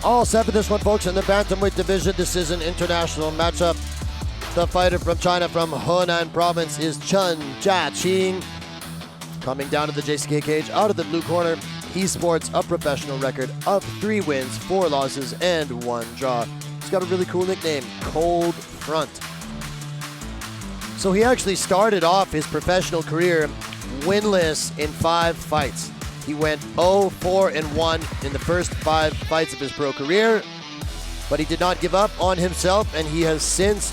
All set for this one, folks, in the bantamweight division. This is an international matchup. The fighter from China, from Henan province, is Chen Jiaqing. Coming down to the JCK cage, out of the blue corner, he sports a professional record of 3 wins, 4 losses, and 1 draw. He's got a really cool nickname, Cold Front. So he actually started off his professional career winless in 5 fights. He went 0-4-1 in the first 5 fights of his pro career, but he did not give up on himself, and he has since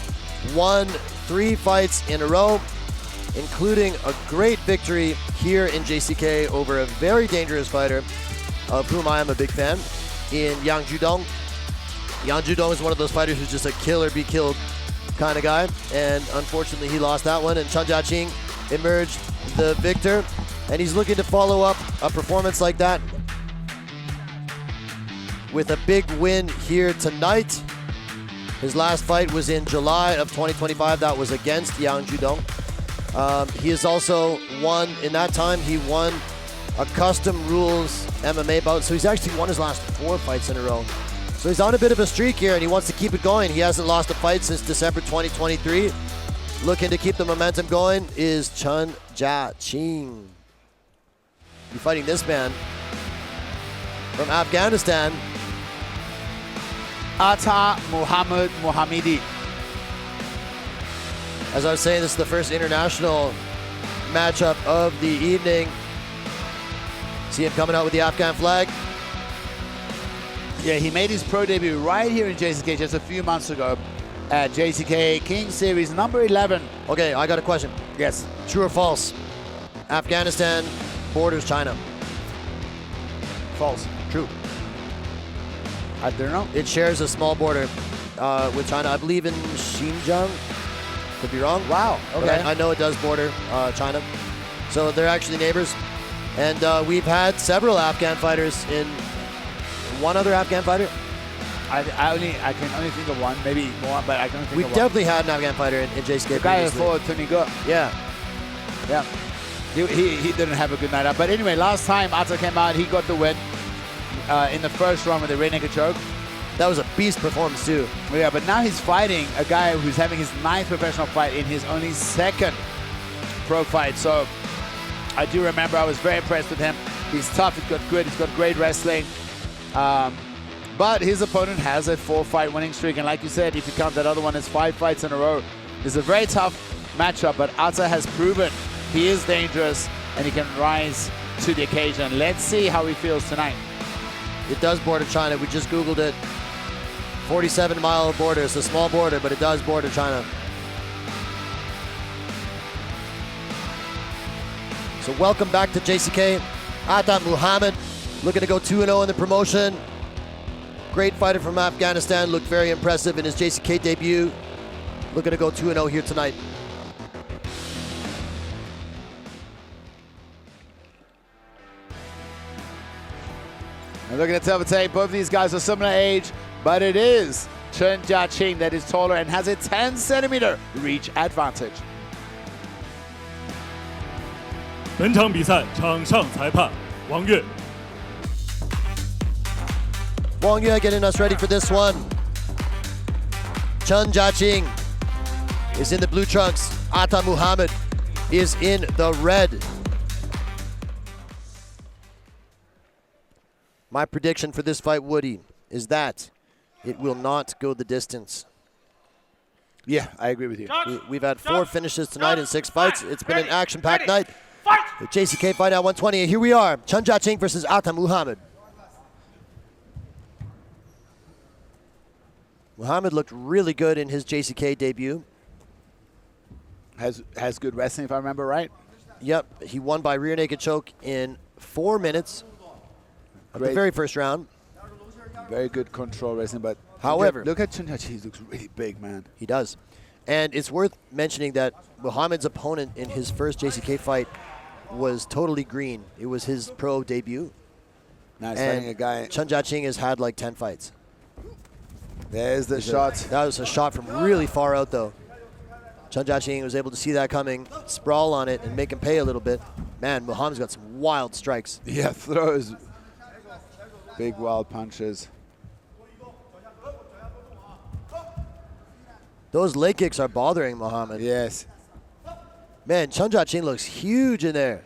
won 3 fights in a row, including a great victory here in JCK over a very dangerous fighter, of whom I am a big fan, in Yang Judong. Yang Judong is one of those fighters who's just a kill or be killed kind of guy, and unfortunately he lost that one, and Chen Jiaqing emerged the victor, and he's looking to follow up a performance like that with a big win here tonight. His last fight was in July of 2025. That was against Yang Judong. He has also won, in that time, he won a custom rules MMA bout, so he's actually won his last 4 fights in a row. So he's on a bit of a streak here, and he wants to keep it going. He hasn't lost a fight since December 2023. Looking to keep the momentum going is Chen Jiaqing. Be fighting this man from Afghanistan, Ata Muhammad Mohammadi. As I was saying, this is the first international matchup of the evening. See him coming out with the Afghan flag. Yeah, he made his pro debut right here in JCK just a few months ago at JCK King Series number 11. Okay, I got a question. Yes. True or false? Afghanistan borders China. False. True. I don't know. It shares a small border with China, I believe in Xinjiang. Could be wrong. Wow. Okay. I know it does border China. So they're actually neighbors. And we've had several Afghan fighters in. One other Afghan fighter? I can only think of one, maybe more, but I can only think of one. We've definitely had an Afghan fighter in JCK. The guy for Tony Go. Yeah. Yeah. He didn't have a good night out. But anyway, last time Ata came out, he got the win in the first round with a rear naked choke. That was a beast performance too. Yeah, but now he's fighting a guy who's having his 9th professional fight in his only 2nd pro fight. So I do remember I was very impressed with him. He's tough, he's got grit, he's got great wrestling. But his opponent has a 4-fight winning streak, and like you said, if you count that other one as 5 fights in a row, it's a very tough matchup, but Ata has proven he is dangerous and he can rise to the occasion. Let's see how he feels tonight. It does border China. We just Googled it. 47-mile border. It's a small border, but it does border China. So welcome back to JCK. Ata Muhammad, looking to go 2-0 in the promotion. Great fighter from Afghanistan, looked very impressive in his JCK debut. Looking to go 2-0 here tonight. And looking at the tape, both of these guys are similar age, but it is Chen Jiaqing that is taller and has a 10-centimeter reach advantage. 本场比赛场上裁判王悦。 Wang Yue getting us ready for this one. Chen Jiaqing is in the blue trunks. Ata Muhammad is in the red. My prediction for this fight, Woody, is that it will not go the distance. Yeah, I agree with you. We've had 4 finishes tonight in 6 fights. It's been an action-packed night. The JCK fight at 120, and here we are. Chen Jiaqing versus Ata Muhammad. Muhammad looked really good in his JCK debut. Has good wrestling, if I remember right. Yep, he won by rear naked choke in 4 minutes of the very first round. Very good control wrestling, but however, look at Chen Jiaqing. He looks really big, man. He does. And it's worth mentioning that Muhammad's opponent in his first JCK fight was totally green. It was his pro debut. Nice fighting a guy. Chen Jiaqing has had like 10 fights. There's the shot. That was a shot from really far out, though. Chen Jiaqing was able to see that coming, sprawl on it, and make him pay a little bit. Man, Muhammad's got some wild strikes. Yeah, throws. Big wild punches. Those leg kicks are bothering Muhammad. Yes. Man, Chen Jiaqing looks huge in there.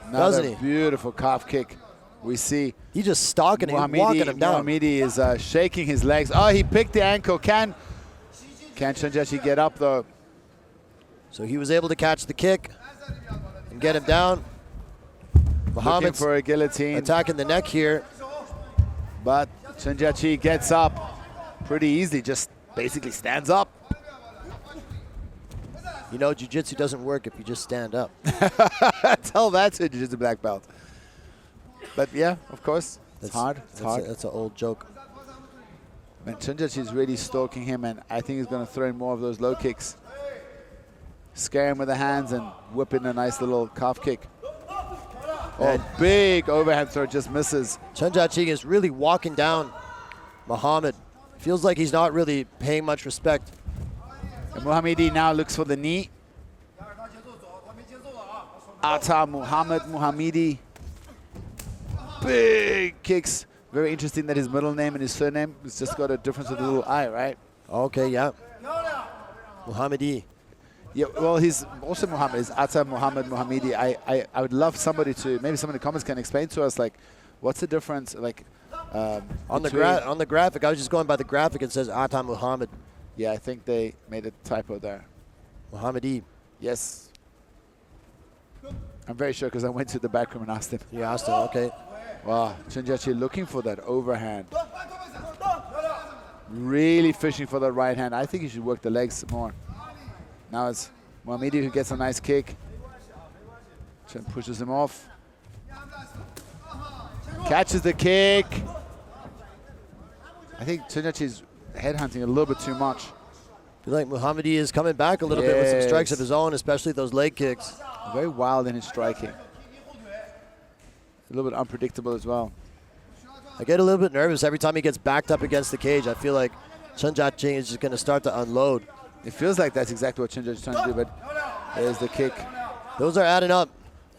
Another Doesn't he? beautiful calf kick. We see He's just stalking him, walking him down. Mohammedi is shaking his legs. Oh, he picked the ankle. Can Chen Jiaqing get up though? So he was able to catch the kick and get him down. Looking for a guillotine. Attacking the neck here. But Chen Jiaqing gets up pretty easily, just basically stands up. You know, jiu-jitsu doesn't work if you just stand up. Tell that to a jiu-jitsu black belt. But yeah, of course, it's hard. It's hard. That's an old joke. And Chen Jiaqing is really stalking him, and I think he's going to throw in more of those low kicks. Scare him with the hands and whip in a nice little calf kick. Oh, big overhand throw, just misses. Chen Jiaqing is really walking down Muhammad. Feels like he's not really paying much respect. And Mohammedi now looks for the knee. Atta Muhammad Mohammedi. Big kicks. Very interesting that his middle name and his surname has just got a difference with a little I, right? Okay, yeah. Mohammedi. Yeah, well, he's also Muhammad. He's Atta Muhammad Mohammedi. I would love somebody to, maybe someone in the comments can explain to us, like, what's the difference, like, on the graphic, I was just going by the graphic. It says Atta Muhammad. Yeah, I think they made a typo there. Mohammedi. Yes. I'm very sure because I went to the back room and asked him. You asked him, okay. Wow, Chen Jiaqing looking for that overhand. Really fishing for that right hand. I think he should work the legs more. Now it's Mohammedi who gets a nice kick. Chen pushes him off. Catches the kick. I think Chen Jiaqing is headhunting a little bit too much. I feel like Mohammedi is coming back a little bit with some strikes of his own, especially those leg kicks. Very wild in his striking. A little bit unpredictable as well. I get a little bit nervous every time he gets backed up against the cage. I feel like Chen Jiaqing is just going to start to unload. It feels like that's exactly what Chen Jiaqing is trying to do, but there's the kick. Those are adding up.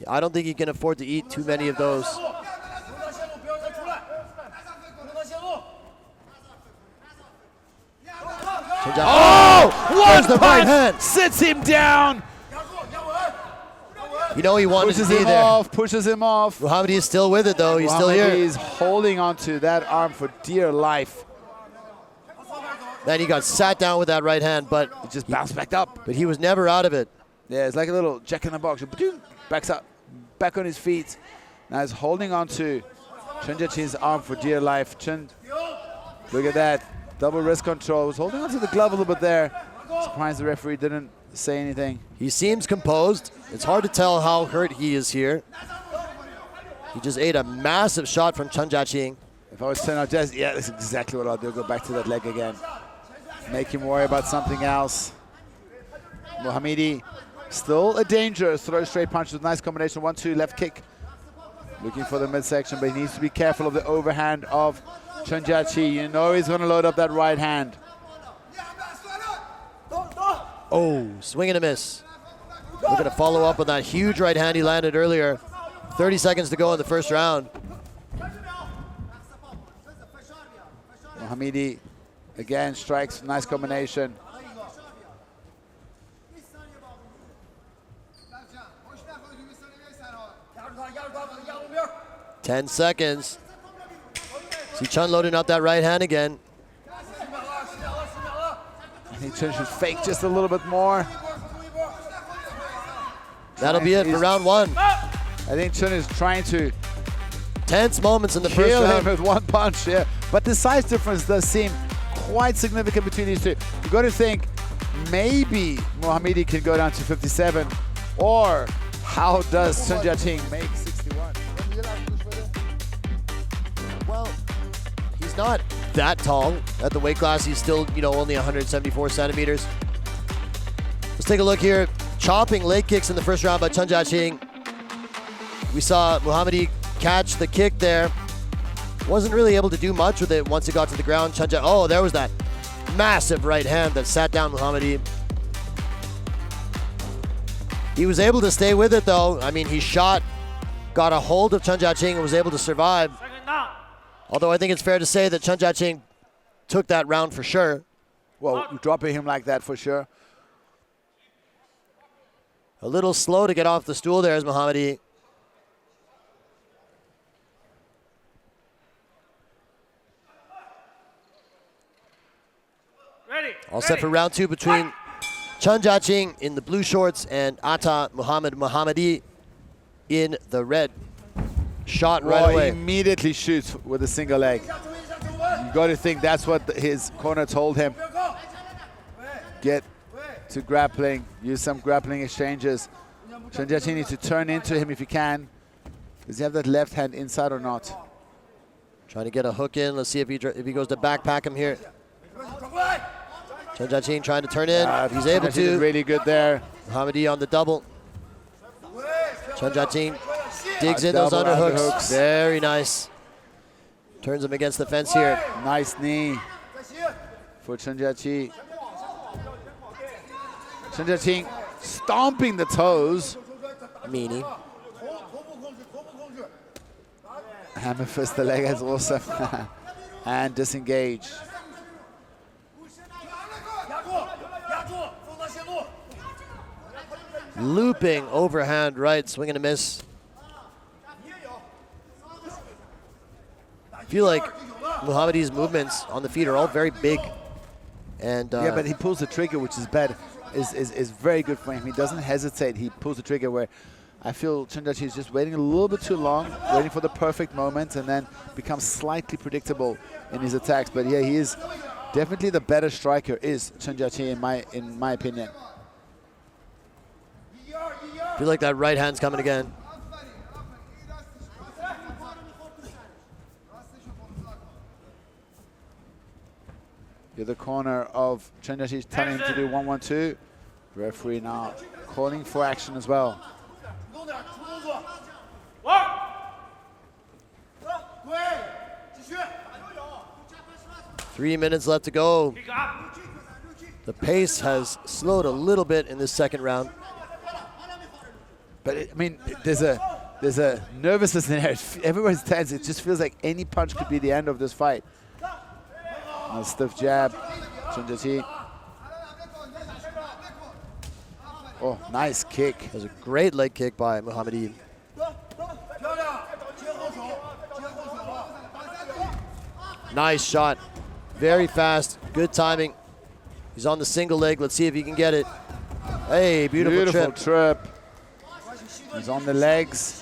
I don't think he can afford to eat too many of those. Oh! There's the right hand. Sits him down. You know he wanted Pushes to be him there. off, pushes him off. Mohammedi is still with it, though. He's still here. He's holding onto that arm for dear life. Then he got sat down with that right hand, but It just bounced back up. but he was never out of it. Yeah, it's like a little jack in the box. Backs up, back on his feet. Now he's holding on to Chen Jiaqing's arm for dear life. Chen, look at that. Double wrist control. Was holding onto the glove a little bit there. Surprised the referee didn't say anything. He seems composed. It's hard to tell how hurt he is here. He just ate a massive shot from Chen Jiaqing. If I was Chen, yeah, that's exactly what I'll do. Go back to that leg again. Make him worry about something else. Mohammedi, still a danger. Throw straight punches with nice combination. 1-2 left kick. Looking for the midsection, but he needs to be careful of the overhand of Chen Jiaqing. You know he's going to load up that right hand. Oh, swing and a miss. Looking to follow up on that huge right hand he landed earlier. 30 seconds to go in the first round. Mohammedi again strikes, nice combination. Ten seconds. See Chen loading up that right hand again. I think Chen should fake just a little bit more. That'll be it for round one. I think Chen is trying to Tense moments in the first kill him round. with one punch, yeah. But the size difference does seem quite significant between these two. You got to think maybe Mohammedi can go down to 57, or how does Chen Jiaqing make 61? Well, he's not that tall at the weight class. He's still, only 174 centimeters. Let's take a look here. Chopping leg kicks in the first round by Chen Jiaqing. We saw Mohammedi catch the kick there. Wasn't really able to do much with it once it got to the ground. Oh, there was that massive right hand that sat down Mohammedi. He was able to stay with it, though. I mean, he shot, got a hold of Chen Jiaqing, and was able to survive. Although I think it's fair to say that Chen Jiaqing took that round for sure. Well, dropping him like that for sure. A little slow to get off the stool there is Mohammadi. All set for round 2 between Chen Jiaqing in the blue shorts and Atta Muhammad Mohammadi in the red. Shot right away. He immediately shoots with a single leg. You got to think that's what his corner told him. Get to grappling, use some grappling exchanges. Chen Jiaqing needs to turn into him if he can. Does he have that left hand inside or not? Trying to get a hook in. Let's see if he goes to backpack him here. Chen Jiaqing trying to turn in. He's able to. Really good there. Mohammadi on the double. Chen Jiaqing digs in those underhooks. Very nice. Turns him against the fence here. Nice knee for Chen Jiaqing. Chen Jiaqing stomping the toes. Meanie. Hammer fist the leg is awesome. And disengage. Looping overhand right, swing and a miss. I feel like Mohammadi's movements on the feet are all very big. And yeah, but he pulls the trigger, which is bad. Is very good for him. He doesn't hesitate. He pulls the trigger where I feel Chen Jiaqing is just waiting a little bit too long, waiting for the perfect moment, and then becomes slightly predictable in his attacks. But yeah, he is definitely the better striker, is Chen Jiaqing in my opinion. I feel like that right hand's coming again. The other corner of Chen Jiaqing telling him to do 1-1-2. Referee now calling for action as well. 3 minutes left to go. The pace has slowed a little bit in this second round. But I mean, there's a nervousness in there. Everyone's tense. It just feels like any punch could be the end of this fight. A stiff jab, Chen Jiaqing. Oh, nice kick. That was a great leg kick by Mohammadi. Nice shot. Very fast. Good timing. He's on the single leg. Let's see if he can get it. Hey, beautiful trip. He's on the legs.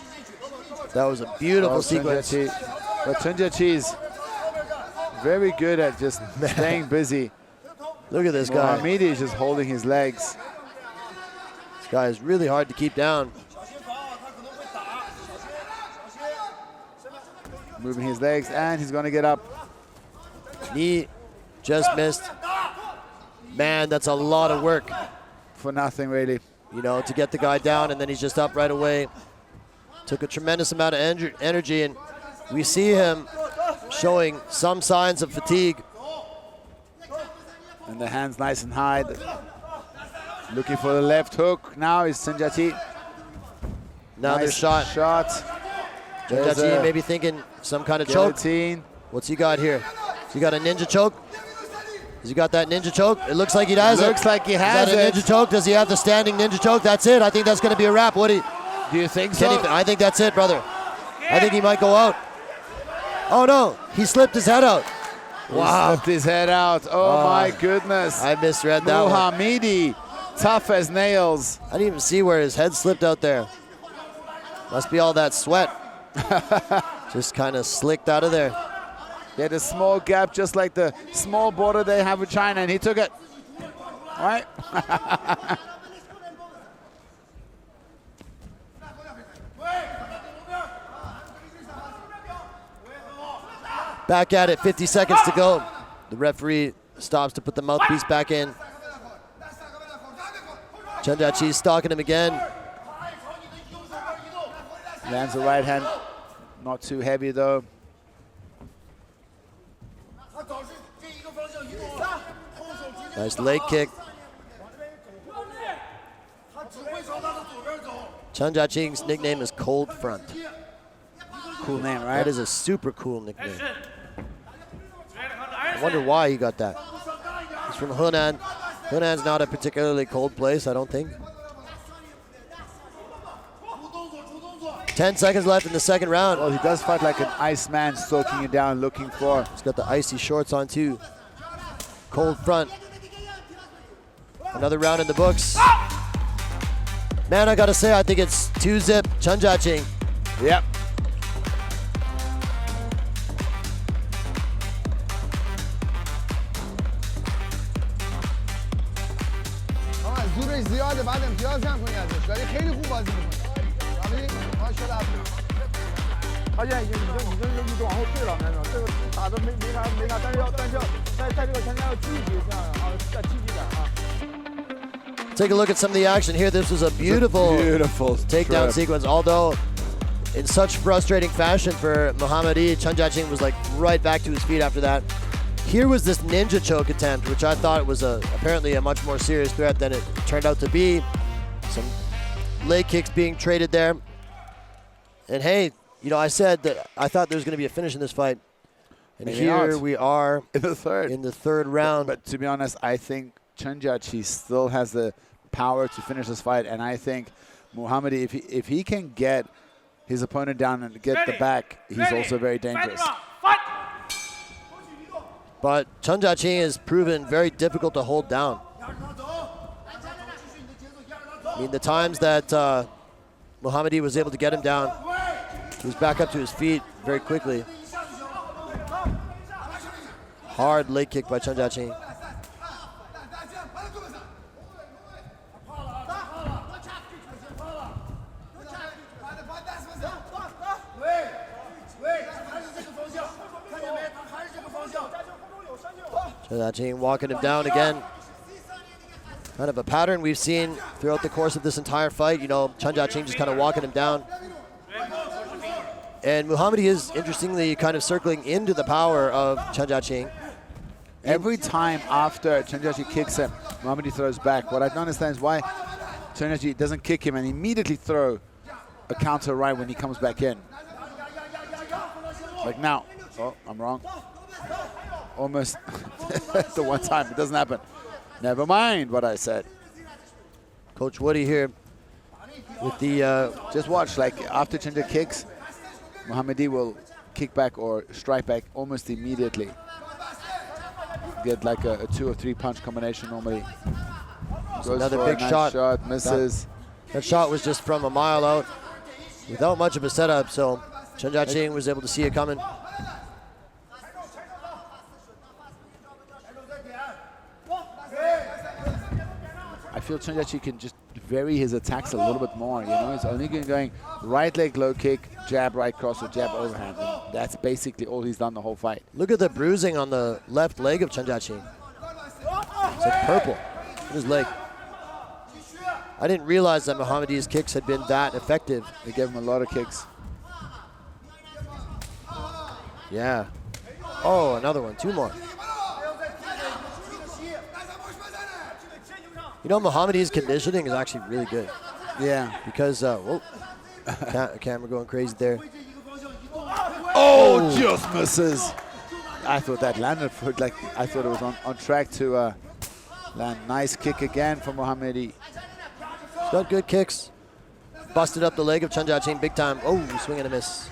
That was a beautiful sequence. But Chen Jiaqing is very good at just staying busy. Look at this guy. Mohammadi is just holding his legs. This guy is really hard to keep down. Moving his legs, and he's going to get up. Knee just missed. Man, that's a lot of work. For nothing, really. You know, to get the guy down, and then he's just up right away. Took a tremendous amount of energy, and we see him showing some signs of fatigue. And the hands nice and high. Looking for the left hook. Now is Chen Jiaqing. Now nice there's shot. Chen Jiaqing maybe thinking some kind of guillotine. choke. What's he got here? Has he got a ninja choke? Has he got that ninja choke? It looks like he does. Looks like he has it. Is that a ninja choke? Does he have the standing ninja choke? That's it. I think that's going to be a wrap. Do you think so? I think that's it, brother. I think he might go out. Oh, no. He slipped his head out. Wow. He slipped his head out. Oh, my goodness. I misread that one. Mohammadi, tough as nails. I didn't even see where his head slipped out there. Must be all that sweat. Just kind of slicked out of there. He had a small gap, just like the small border they have with China, and he took it. All right? Back at it, 50 seconds to go. The referee stops to put the mouthpiece back in. Chen Jiaqing stalking him again. Lands the right hand, not too heavy though. Nice leg kick. Chen Jiaqing's nickname is Cold Front. Cool name, right? That is a super cool nickname. I wonder why he got that. He's from Hunan. Hunan's not a particularly cold place, I don't think. 10 seconds left in the second round. Well, he does fight like an ice man, soaking you down, looking for. He's got the icy shorts on too. Cold front. Another round in the books. Man, I gotta say, I think it's 2-zip Chen Jiaqing. Yep. زورش زیاده بعد امتیاز هم کنی ازش ولی خیلی خوب بازی میکنه یعنی ماشاءالله 他现在已经运动往后退了，那种这个打的没啥，但是要在这个前面要积极这样啊，要积极点啊。 Take a look at some of the action here. This was a beautiful takedown trip. sequence. Although, in such frustrating fashion for Muhammadi, Chen Jiaqing was like right back to his feet after that. Here was this ninja choke attempt, which I thought was apparently a much more serious threat than it turned out to be. Some leg kicks being traded there. And hey, you know, I said that I thought there was going to be a finish in this fight. And Maybe here not. we are In the third round. But to be honest, I think Chen Jiaqing still has the power to finish this fight, and I think Muhammadi, if he can get his opponent down and get the back, he's also very dangerous. But Chen Jiaqing has proven very difficult to hold down. I mean, the times that Muhammadi was able to get him down, he was back up to his feet very quickly. Hard leg kick by Chen Jiaqing. Chen Jiaqing walking him down again. Kind of a pattern we've seen throughout the course of this entire fight. You know, Chen Jiaqing just kind of walking him down. And Muhammadi is, interestingly, kind of circling into the power of Chen Jiaqing. Every time after Chen Jiaqing kicks him, Muhammadi throws back. What I don't understand is why Chen Jiaqing doesn't kick him and immediately throw a counter right when he comes back in. Like now. Oh, I'm wrong. Almost the one time. It doesn't happen. Never mind what I said. Coach Woody here with the... Just watch, like after Chen Jiaqing kicks, Muhammadi will kick back or strike back almost immediately. Get like a 2 or 3 punch combination normally. Goes another for big a nice shot. Misses. That shot was just from a mile out without much of a setup, so Chen Jiaqing was able to see it coming. I feel Chen Jiaqing can just vary his attacks a little bit more. You know, he's only going right leg low kick, jab right cross, or jab overhand. And that's basically all he's done the whole fight. Look at the bruising on the left leg of Chen Jiaqing. It's like purple in his leg. I didn't realize that Muhammadi's kicks had been that effective. They gave him a lot of kicks. Yeah. Oh, another one. 2 more. You know, Muhammadi's conditioning is actually really good. Yeah. Because, whoa, camera going crazy there. Oh, just misses. I thought that landed for, like, I thought it was on track to land. Nice kick again from Muhammadi. He's got good kicks. Busted up the leg of Chen Jiaqing big time. Oh, swing and a miss.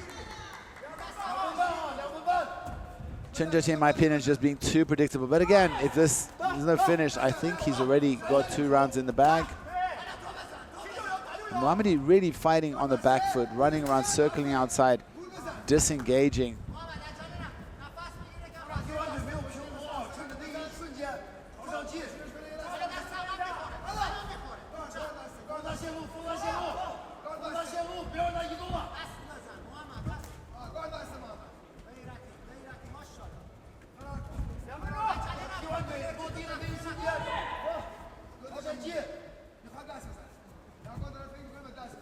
Chen Jiaqing, in my opinion, is just being too predictable. But again, if there's no finish, I think he's already got 2 rounds in the bag. Muhammadi really fighting on the back foot, running around, circling outside, disengaging.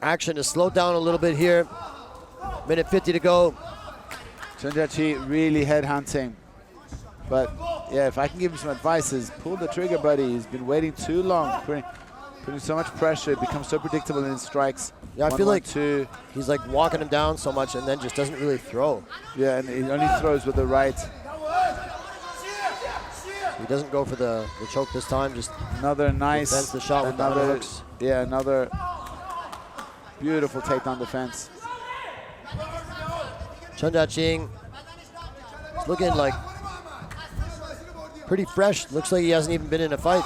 Action is slowed down a little bit here. Minute 50 to go. Chen Jiaqing really headhunting. But yeah, if I can give him some advice, is pull the trigger, buddy. He's been waiting too long, putting so much pressure. It becomes so predictable in his strikes. Yeah, I feel like 2. He's like walking him down so much and then just doesn't really throw. Yeah, and he only throws with the right. He doesn't go for the choke this time, just Another nice, defends the shot with the underhooks. Yeah, another beautiful takedown defense. Chen Jiaqing is looking like pretty fresh. Looks like he hasn't even been in a fight.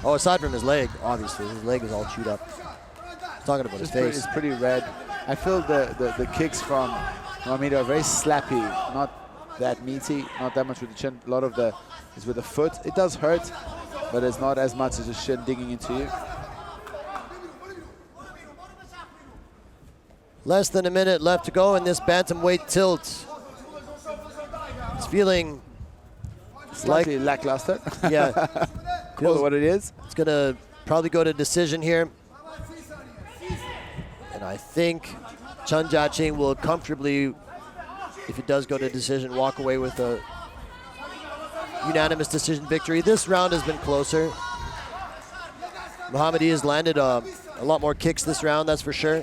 Oh, aside from his leg, obviously. His leg is all chewed up. He's talking about his face. It's pretty red. I feel the kicks from Mohamed are very slappy, not that meaty, not that much with the chin. A lot of the is with the foot. It does hurt, but it's not as much as the shin digging into you. Less than a minute left to go in this bantamweight tilt. It's feeling Slightly lackluster. Yeah. Call it what it is. It's gonna probably go to decision here. And I think Chen Jiaqing will comfortably, if it does go to decision, walk away with a unanimous decision victory. This round has been closer. Mohammadi has landed a lot more kicks this round, that's for sure.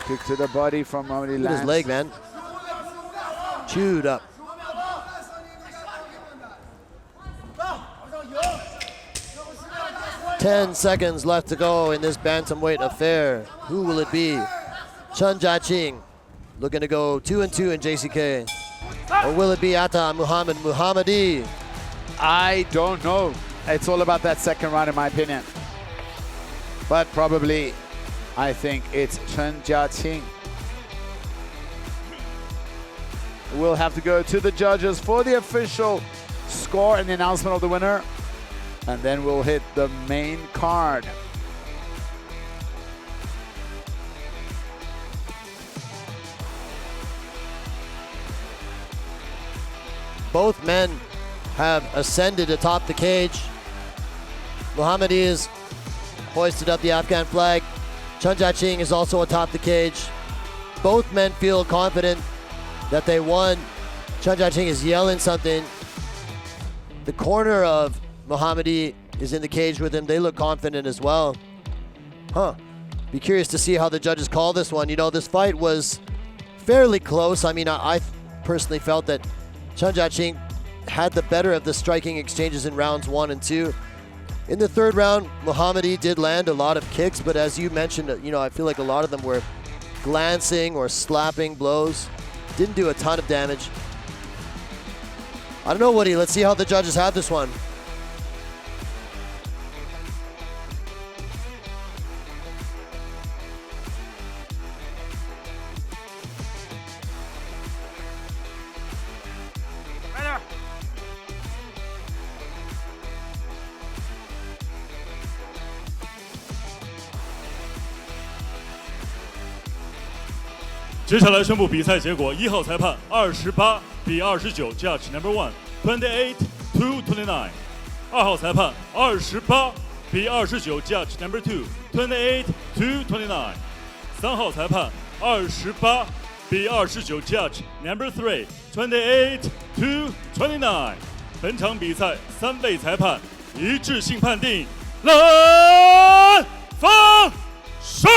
Kick to the body from Mohammadi. Look at his leg, man. Chewed up. Ten seconds left to go in this bantamweight affair. Who will it be? Chen Jiaqing looking to go 2-2 in JCK. Or will it be Ata Muhammad Mohammadi? I don't know. It's all about that second round, in my opinion. But probably, I think it's Chen Jiaqing. We'll have to go to the judges for the official score and the announcement of the winner. And then we'll hit the main card. Both men have ascended atop the cage. Mohammadi is hoisted up the Afghan flag. Chen Jiaqing is also atop the cage. Both men feel confident that they won. Chen Jiaqing is yelling something. The corner of Mohammadi is in the cage with him. They look confident as well. Be curious to see how the judges call this one. You know, this fight was fairly close. I mean, I personally felt that Chen Jiaqing had the better of the striking exchanges in rounds 1 and 2. In the third round, Mohammadi did land a lot of kicks, but as you mentioned, you know, I feel like a lot of them were glancing or slapping blows. Didn't do a ton of damage. I don't know, Woody. Let's see how the judges have this one. Right 接下来宣布比赛结果：1号裁判28-29 ，Judge Number 1 28-29。2号裁判28-29 ，Judge Number 2 28-29。3号裁判28-29 ，Judge Number 3 28-29。本场比赛3位裁判一致性判定，蓝方胜。